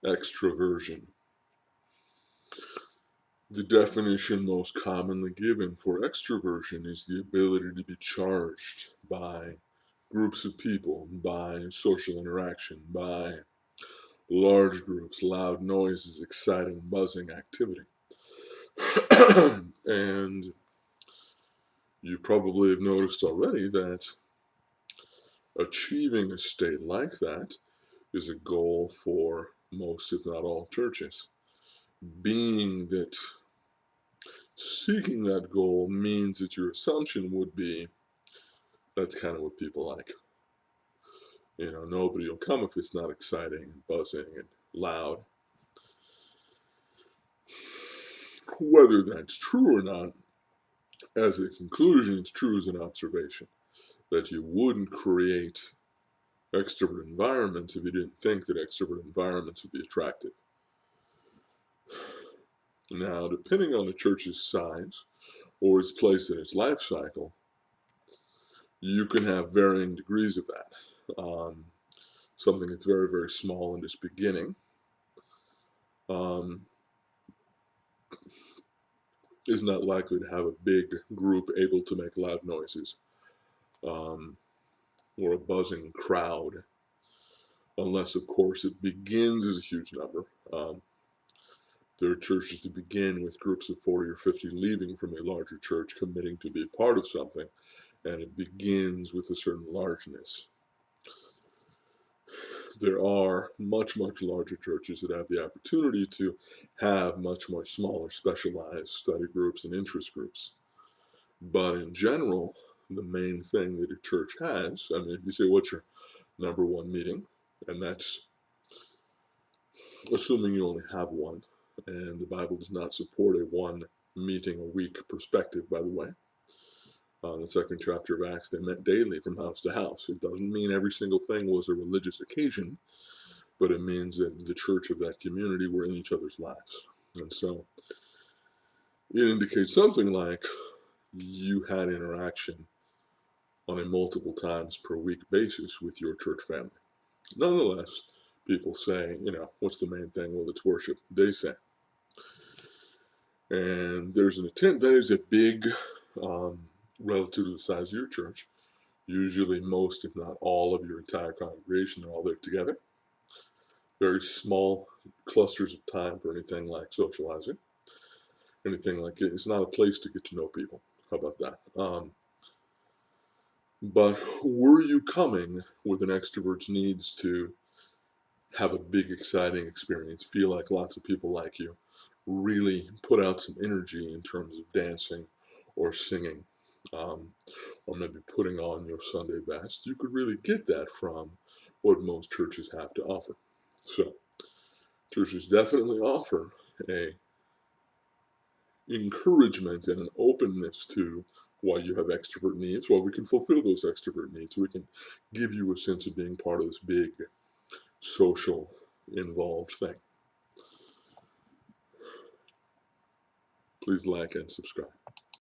Extraversion. The definition most commonly given for extraversion is the ability to be charged by groups of people, by social interaction, by large groups, loud noises, exciting, buzzing activity. And you probably have noticed already that achieving a state like that is a goal for most, if not all, churches. Being that seeking that goal means that your assumption would be that's kind of what people like. You know, nobody will come if it's not exciting and buzzing and loud. Whether that's true or not, as a conclusion, it's true as an observation that you wouldn't create extrovert environments if you didn't think that extrovert environments would be attractive. Now, depending on the church's size or its place in its life cycle, you can have varying degrees of that. Something that's very, very small in its beginning is not likely to have a big group able to make loud noises or a buzzing crowd, unless, of course, it begins as a huge number. There are churches that begin with groups of 40 or 50 leaving from a larger church, committing to be a part of something, and it begins with a certain largeness. There are much, much larger churches that have the opportunity to have much, much smaller specialized study groups and interest groups. But in general, the main thing that a church has, I mean, if you say, what's your number one meeting? And that's assuming you only have one. And the Bible does not support a one meeting a week perspective, by the way. The second chapter of Acts, they met daily from house to house. It doesn't mean every single thing was a religious occasion, but it means that the church of that community were in each other's lives. And so it indicates something like you had interaction on a multiple times per week basis with your church family. Nonetheless, people say, you know, what's the main thing? Well, it's worship, they say. And there's an attempt, that is a big, relative to the size of your church. Usually most, if not all, of your entire congregation are all there together. Very small clusters of time for anything like socializing. Anything like it. It's not a place to get to know people. How about that? But were you coming with an extrovert's needs to have a big, exciting experience, feel like lots of people like you, really put out some energy in terms of dancing or singing, or maybe putting on your Sunday best, you could really get that from what most churches have to offer. So, churches definitely offer a encouragement and an openness to why you have extrovert needs, why we can fulfill those extrovert needs. We can give you a sense of being part of this big social involved thing. Please like and subscribe.